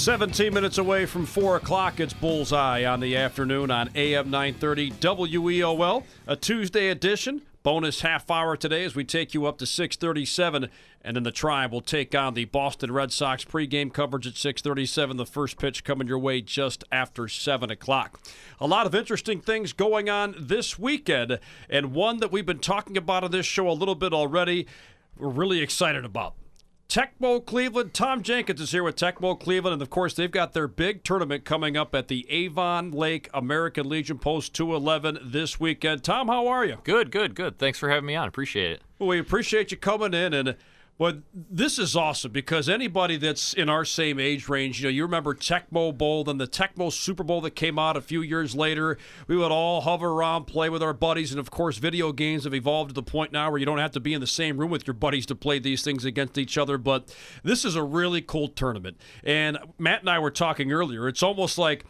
17 minutes away from 4 o'clock, it's Bullseye on the afternoon on AM 930 WEOL, a Tuesday edition. Bonus half hour today as we take you up to 6:37, and then the Tribe will take on the Boston Red Sox pregame coverage at 6:37. The first pitch coming your way just after 7 o'clock. A lot of interesting things going on this weekend, and one that we've been talking about on this show a little bit already, we're really excited about. Tecmo Cleveland. Tom Jenkins is here with Tecmo Cleveland, and of course they've got their big tournament coming up at the Avon Lake American Legion Post 211 this weekend. Tom, how are you? Good. Thanks for having me on. Appreciate it. Well, we appreciate you coming in, and this is awesome because anybody that's in our same age range, you remember Tecmo Bowl, then the Tecmo Super Bowl that came out a few years later. We would all hover around, play with our buddies, and of course video games have evolved to the point now where you don't have to be in the same room with your buddies to play these things against each other, but this is a really cool tournament. And Matt and I were talking earlier, it's almost like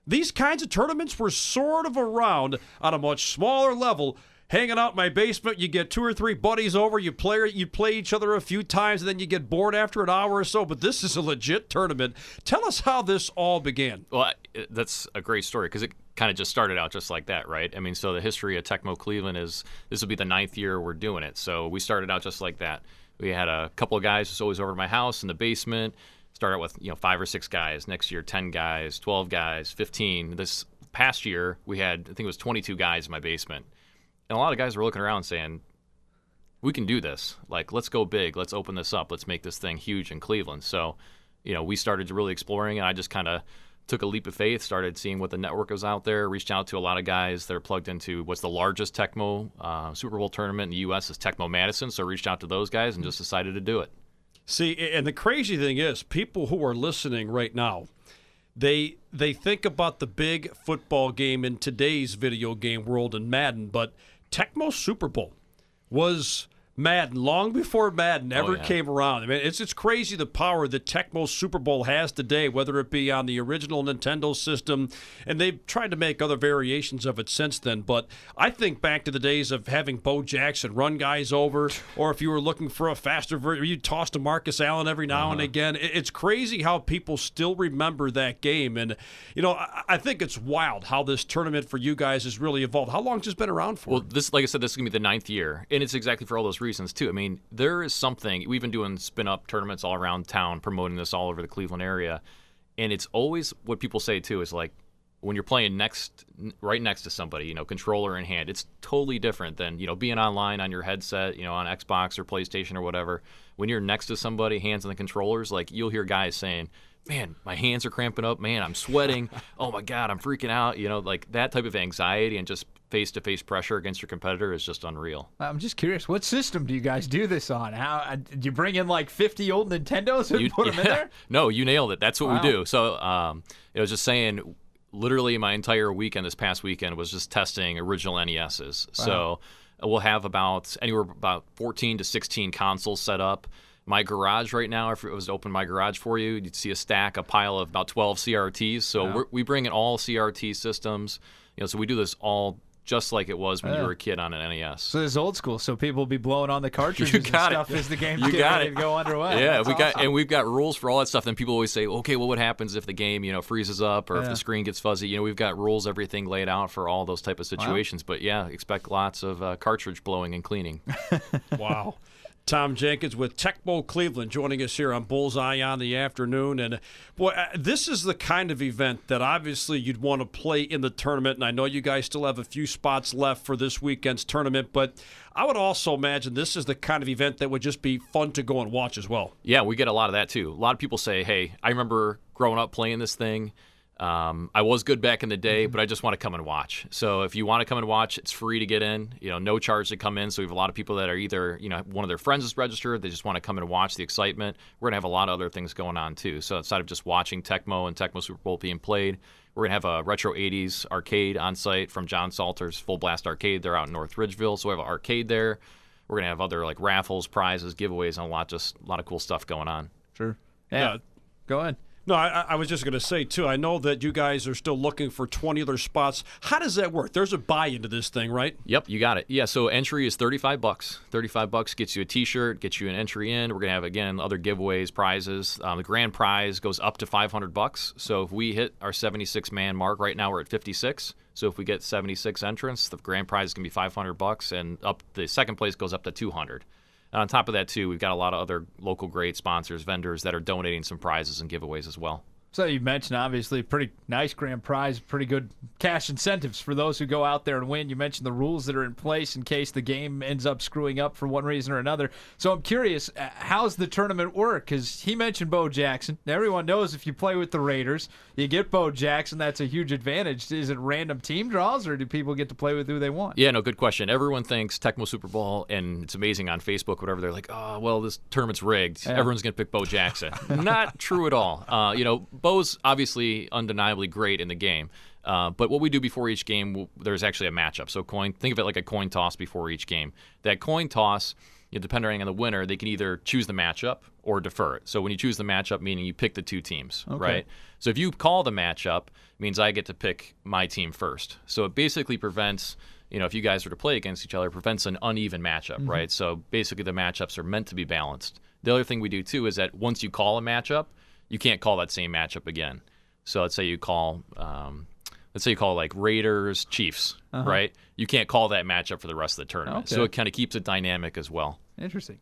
these kinds of tournaments were sort of around on a much smaller level. Hanging out in my basement, you get 2 or 3 buddies over, you play each other a few times, and then you get bored after an hour or so. But this is a legit tournament. Tell us how this all began. Well, that's a great story because it kind of just started out just like that, right? I mean, so the history of Tecmo Cleveland is this will be the 9th year we're doing it. So we started out just like that. We had a couple of guys who's always over to my house in the basement. Started out with 5 or 6 guys. Next year, 10 guys, 12 guys, 15. This past year, we had I think it was 22 guys in my basement. And a lot of guys were looking around saying, we can do this. Like, let's go big. Let's open this up. Let's make this thing huge in Cleveland. So, we started really exploring, and I just kind of took a leap of faith, started seeing what the network was out there, reached out to a lot of guys that are plugged into what's the largest Tecmo Super Bowl tournament in the U.S. is Tecmo Madison. So I reached out to those guys and just decided to do it. See, and the crazy thing is, people who are listening right now, they think about the big football game in today's video game world in Madden, but Tecmo Super Bowl was Madden long before Madden ever came around. I mean, it's crazy the power that Tecmo Super Bowl has today, whether it be on the original Nintendo system, and they've tried to make other variations of it since then. But I think back to the days of having Bo Jackson run guys over, or if you were looking for a faster version, you tossed to Marcus Allen every now and again. It's crazy how people still remember that game. And, I think it's wild how this tournament for you guys has really evolved. How long has this been around for? Well, like I said, this is going to be the 9th year, and it's exactly for all those reasons too. I mean, there is something we've been doing spin-up tournaments all around town, promoting this all over the Cleveland area, and it's always what people say too is like when you're playing right next to somebody, controller in hand, it's totally different than being online on your headset, on Xbox or PlayStation or whatever. When you're next to somebody, hands on the controllers, like you'll hear guys saying, "Man, my hands are cramping up. Man, I'm sweating. Oh my God, I'm freaking out." Like that type of anxiety and just face-to-face pressure against your competitor is just unreal. I'm just curious, what system do you guys do this on? How did you bring in like 50 old Nintendos and put them in there? No, you nailed it. That's what we do. So I was just saying, literally my entire weekend this past weekend was just testing original NESs. Wow. So we'll have anywhere about 14 to 16 consoles set up. My garage right now, if it was to open my garage for you, you'd see a pile of about 12 CRTs. So we bring in all CRT systems. So we do this all just like it was when you were a kid on an NES. So it's old school. So people will be blowing on the cartridges and stuff as the game's getting ready to go underway. Yeah, awesome. we've got rules for all that stuff. Then people always say, okay, well, what happens if the game freezes up or if the screen gets fuzzy? We've got rules, everything laid out for all those type of situations. Wow. But expect lots of cartridge blowing and cleaning. Wow. Tom Jenkins with Tecmo Cleveland joining us here on Bullseye on the afternoon. And, boy, this is the kind of event that obviously you'd want to play in the tournament. And I know you guys still have a few spots left for this weekend's tournament. But I would also imagine this is the kind of event that would just be fun to go and watch as well. Yeah, we get a lot of that, too. A lot of people say, hey, I remember growing up playing this thing. I was good back in the day, but I just want to come and watch. So if you want to come and watch, it's free to get in. No charge to come in. So we have a lot of people that are either, one of their friends is registered. They just want to come in and watch the excitement. We're going to have a lot of other things going on, too. So outside of just watching Tecmo and Tecmo Super Bowl being played, we're going to have a retro 80s arcade on site from John Salter's Full Blast Arcade. They're out in North Ridgeville. So we have an arcade there. We're going to have other like raffles, prizes, giveaways, and a lot of cool stuff going on. Sure. Yeah. Go ahead. No, I was just going to say, too, I know that you guys are still looking for 20 other spots. How does that work? There's a buy into this thing, right? Yep, you got it. Yeah, so entry is $35. $35 gets you a T-shirt, gets you an entry in. We're going to have, again, other giveaways, prizes. The grand prize goes up to $500. So if we hit our 76-man mark, right now we're at 56. So if we get 76 entrants, the grand prize is going to be $500, and the second place goes up to $200. And on top of that, too, we've got a lot of other local great sponsors, vendors that are donating some prizes and giveaways as well. So you mentioned, obviously, pretty nice grand prize, pretty good cash incentives for those who go out there and win. You mentioned the rules that are in place in case the game ends up screwing up for one reason or another. So I'm curious, how's the tournament work? Because he mentioned Bo Jackson. Everyone knows if you play with the Raiders, you get Bo Jackson. That's a huge advantage. Is it random team draws, or do people get to play with who they want? Yeah, no, good question. Everyone thinks Tecmo Super Bowl, and it's amazing on Facebook, whatever. They're like, oh, well, this tournament's rigged. Yeah. Everyone's going to pick Bo Jackson. Not true at all. Bo's obviously undeniably great in the game. But what we do before each game, there's actually a matchup. So think of it like a coin toss before each game. That coin toss, depending on the winner, they can either choose the matchup or defer it. So when you choose the matchup, meaning you pick the two teams, right? So if you call the matchup, it means I get to pick my team first. So it basically prevents, if you guys were to play against each other, it prevents an uneven matchup, right? So basically the matchups are meant to be balanced. The other thing we do, too, is that once you call a matchup, you can't call that same matchup again. So let's say you call like Raiders Chiefs, right? You can't call that matchup for the rest of the tournament. So it kind of keeps it dynamic as well. Interesting.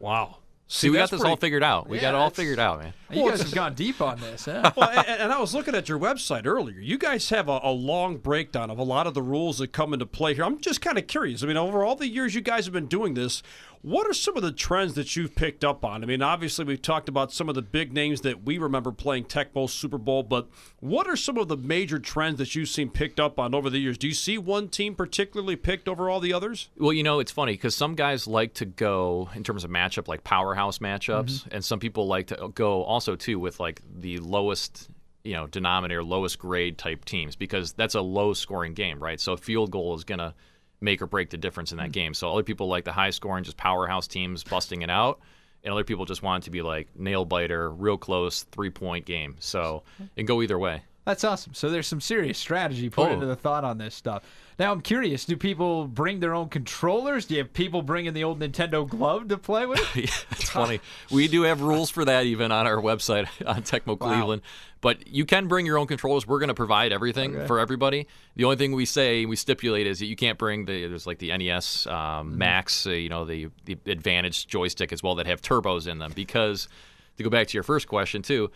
Wow. See, we got this all figured out. We got it all figured out, man. You guys have gone deep on this, huh? Well, and I was looking at your website earlier. You guys have a long breakdown of a lot of the rules that come into play here. I'm just kind of curious. I mean, over all the years you guys have been doing this, what are some of the trends that you've picked up on? I mean, obviously we've talked about some of the big names that we remember playing Tecmo Super Bowl, but what are some of the major trends that you've seen picked up on over the years? Do you see one team particularly picked over all the others? Well, it's funny because some guys like to go in terms of matchup, like powerhouse matchups, and some people like to go also, too, with like the lowest denominator, lowest grade type teams, because that's a low scoring game, right? So a field goal is going to make or break the difference in that game. So other people like the high scoring, just powerhouse teams busting it out, and other people just want it to be like nail biter, real close 3-point game. So it can go either way. That's awesome. So there's some serious strategy put into the thought on this stuff. Now I'm curious, do people bring their own controllers? Do you have people bringing the old Nintendo glove to play with? Yeah, it's funny. We do have rules for that even on our website on Tecmo Cleveland. But you can bring your own controllers. We're going to provide everything for everybody. The only thing we stipulate is that you can't bring there's like the NES Max, the Advantage joystick as well that have turbos in them. Because to go back to your first question too,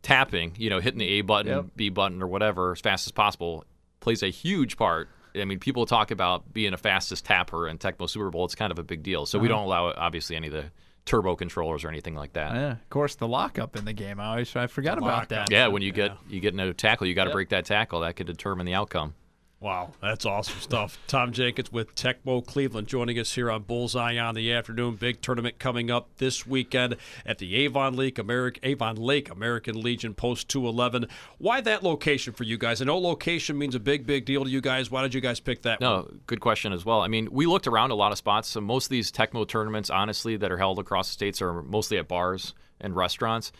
tapping, hitting the A button, B button, or whatever as fast as possible plays a huge part. I mean, people talk about being a fastest tapper in Tecmo Super Bowl. It's kind of a big deal. So we don't allow, obviously, any of the turbo controllers or anything like that. Yeah, of course, the lockup in the game. I forgot about that. Yeah, when you get in a tackle, you got to break that tackle. That could determine the outcome. Wow, that's awesome stuff. Tom Jenkins with Tecmo Cleveland joining us here on Bullseye on the Afternoon. Big tournament coming up this weekend at the Avon Lake American Legion Post 211. Why that location for you guys? I know location means a big deal to you guys. Why did you guys pick that one? No, good question as well. I mean, we looked around a lot of spots. So most of these Tecmo tournaments, honestly, that are held across the states are mostly at bars and restaurants.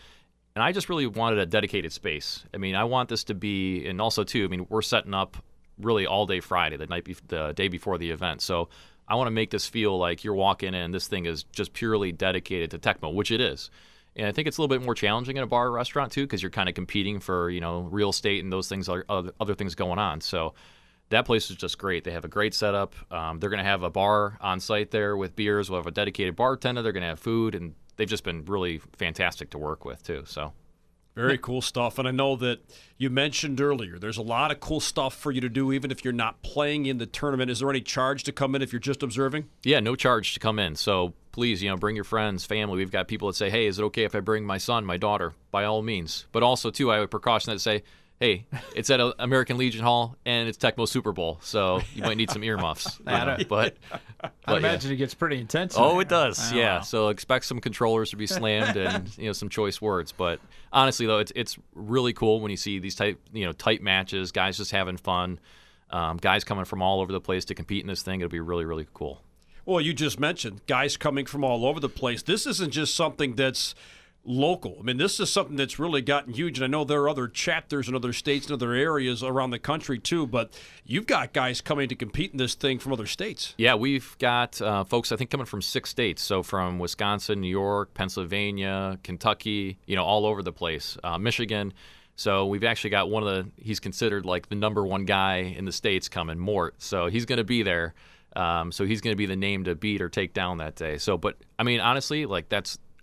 And I just really wanted a dedicated space. I mean, I want this to be, and also, too, I mean, we're setting up really all day Friday, the day before the event. So I want to make this feel like you're walking in, this thing is just purely dedicated to Tecmo, which it is. And I think it's a little bit more challenging in a bar or restaurant, too, because you're kind of competing for, real estate and those things, other things going on. So that place is just great. They have a great setup. They're going to have a bar on site there with beers. We'll have a dedicated bartender. They're going to have food, and they've just been really fantastic to work with, too. So very cool stuff. And I know that you mentioned earlier, there's a lot of cool stuff for you to do even if you're not playing in the tournament. Is there any charge to come in if you're just observing? Yeah, no charge to come in. So please, bring your friends, family. We've got people that say, hey, is it okay if I bring my son, my daughter? By all means. But also, too, I would precaution that say, hey, it's at American Legion Hall, and it's Tecmo Super Bowl, so you might need some earmuffs. But I imagine it gets pretty intense. Oh, it does, yeah. Wow. So expect some controllers to be slammed and some choice words. But honestly, though, it's really cool when you see these tight matches, guys just having fun, guys coming from all over the place to compete in this thing. It'll be really, really cool. Well, you just mentioned guys coming from all over the place. This isn't just something that's local. I mean, this is something that's really gotten huge, and I know there are other chapters in other states and other areas around the country too, but you've got guys coming to compete in this thing from other states. Yeah, we've got folks, I think, coming from 6 states, so from Wisconsin, New York, Pennsylvania, Kentucky, all over the place, Michigan. So we've actually got he's considered like the number 1 guy in the States coming, Mort. So he's going to be there. So he's going to be the name to beat or take down that day. So, but I mean, honestly, like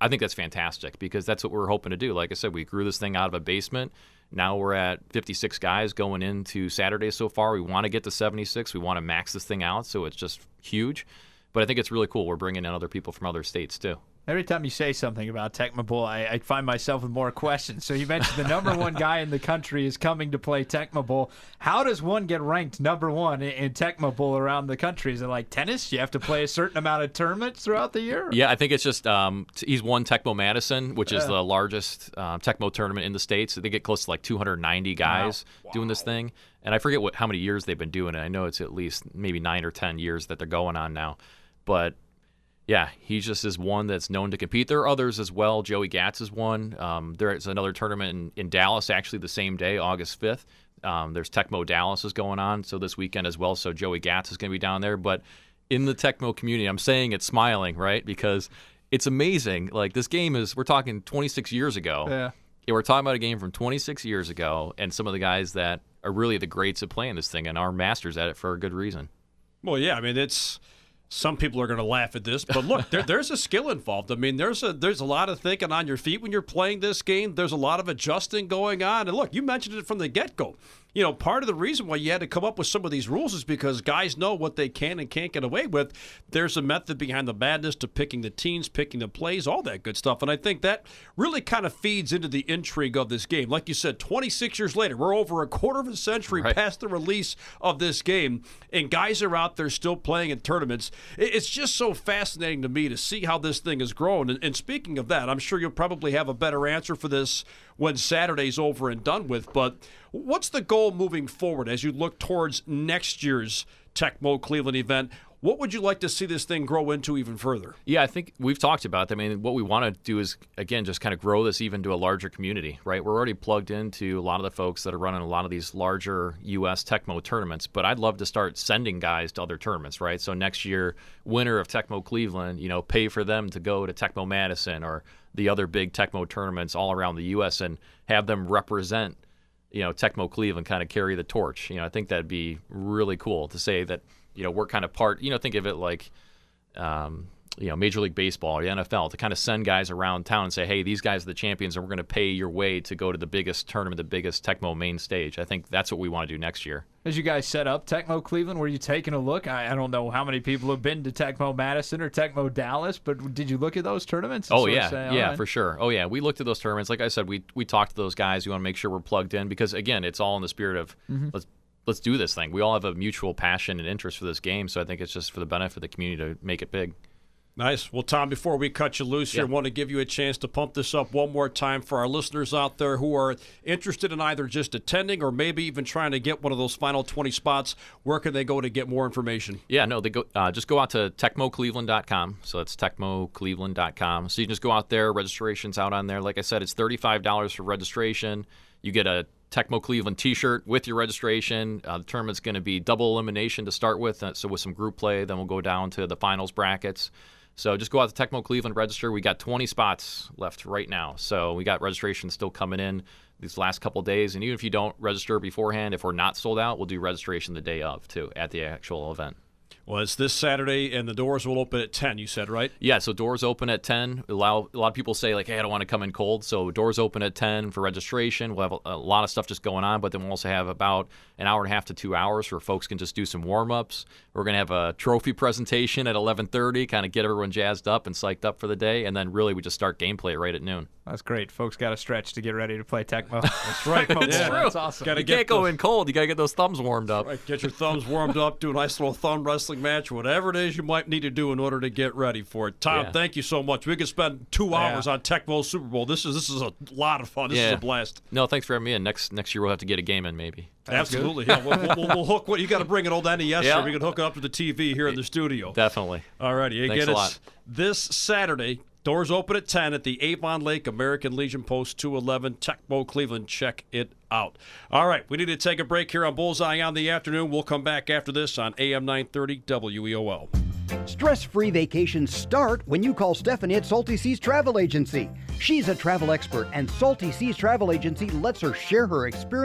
I think that's fantastic because that's what we're hoping to do. Like I said, we grew this thing out of a basement. Now we're at 56 guys going into Saturday so far. We want to get to 76. We want to max this thing out, so it's just huge. But I think it's really cool. We're bringing in other people from other states too. Every time you say something about Tecmo Bowl, I find myself with more questions. So you mentioned the number 1 guy in the country is coming to play Tecmo Bowl. How does one get ranked number 1 in Tecmo Bowl around the country? Is it like tennis? You have to play a certain amount of tournaments throughout the year? Yeah, I think it's just he's won Tecmo Madison, which is the largest Tecmo tournament in the States. They get close to like 290 guys doing this thing. And I forget how many years they've been doing it. I know it's at least maybe 9 or 10 years that they're going on now. But yeah, he just is one that's known to compete. There are others as well. Joey Gatz is one. There's another tournament in Dallas actually the same day, August 5th. There's Tecmo Dallas is going on, so this weekend as well. So Joey Gatz is going to be down there. But in the Tecmo community, I'm saying it smiling, right? Because it's amazing. Like this game we're talking 26 years ago. Yeah. We're talking about a game from 26 years ago, and some of the guys that are really the greats at playing this thing and are masters at it for a good reason. Well, yeah, I mean, some people are going to laugh at this, but look, there's a skill involved. I mean, there's a lot of thinking on your feet when you're playing this game. There's a lot of adjusting going on. And look, you mentioned it from the get-go. Part of the reason why you had to come up with some of these rules is because guys know what they can and can't get away with. There's a method behind the madness to picking the teams, picking the plays, all that good stuff. And I think that really kind of feeds into the intrigue of this game. Like you said, 26 years later, we're over a quarter of a century past the release of this game, and guys are out there still playing in tournaments. It's just so fascinating to me to see how this thing has grown. And speaking of that, I'm sure you'll probably have a better answer for this when Saturday's over and done with. But what's the goal moving forward as you look towards next year's Tecmo Cleveland event? What would you like to see this thing grow into even further? Yeah, I think we've talked about that. I mean, what we want to do is, again, just kind of grow this even to a larger community, right? We're already plugged into a lot of the folks that are running a lot of these larger U.S. Tecmo tournaments, but I'd love to start sending guys to other tournaments, right? So next year, winner of Tecmo Cleveland, pay for them to go to Tecmo Madison or the other big Tecmo tournaments all around the U.S. and have them represent, Tecmo Cleveland, kind of carry the torch. I think that'd be really cool to say that, we're kind of part, think of it like, Major League Baseball or the NFL, to kind of send guys around town and say, hey, these guys are the champions and we're going to pay your way to go to the biggest tournament, the biggest Tecmo main stage. I think that's what we want to do next year. As you guys set up Tecmo Cleveland, were you taking a look? I don't know how many people have been to Tecmo Madison or Tecmo Dallas, but did you look at those tournaments? Oh, yeah, for sure. Oh, yeah, we looked at those tournaments. Like I said, we talked to those guys. We want to make sure we're plugged in because, again, it's all in the spirit of let's do this thing. We all have a mutual passion and interest for this game, so I think it's just for the benefit of the community to make it big. Nice. Well, Tom, before we cut you loose here, I want to give you a chance to pump this up one more time for our listeners out there who are interested in either just attending or maybe even trying to get one of those final 20 spots. Where can they go to get more information? Yeah, no, they go just go out to TecmoCleveland.com. So that's TecmoCleveland.com. So you can just go out there. Registration's out on there. Like I said, it's $35 for registration. You get a Tecmo Cleveland t-shirt with your registration. The tournament's going to be double elimination to start with, so with some group play, then we'll go down to the finals brackets. So just go out to Tecmo Cleveland, register. We got 20 spots left right now. So we got registration still coming in these last couple of days. And even if you don't register beforehand, if we're not sold out, we'll do registration the day of, too, at the actual event. Well, it's this Saturday, and the doors will open at 10, you said, right? Yeah, so doors open at 10. A lot of people say, like, hey, I don't want to come in cold. So doors open at 10 for registration. We'll have a lot of stuff just going on, but then we'll also have about an hour and a half to 2 hours where folks can just do some warm-ups. We're going to have a trophy presentation at 11:30, kind of get everyone jazzed up and psyched up for the day, and then really we just start gameplay right at noon. That's great. Folks got to stretch to get ready to play Tecmo. That's right. It's yeah. true. That's awesome. You can't go in cold. You got to get those thumbs warmed up. Right. Get your thumbs warmed up, do a nice little thumb wrestling match, whatever it is you might need to do in order to get ready for it. Tom, thank you so much. We could spend 2 hours on Tecmo Super Bowl. This is a lot of fun. This is a blast. No, thanks for having me in. Next year we'll have to get a game in maybe. Absolutely. Yeah, we'll hook what you got to bring an old NES here. We can hook it up to the TV here in the studio. Definitely. All righty. Thanks a lot. This Saturday, Doors open at 10 at the Avon Lake American Legion Post 211, Tecmo, Cleveland. Check it out. All right, we need to take a break here on Bullseye on the Afternoon. We'll come back after this on AM 930 WEOL. Stress-free vacations start when you call Stephanie at Salty Seas Travel Agency. She's a travel expert, and Salty Seas Travel Agency lets her share her experience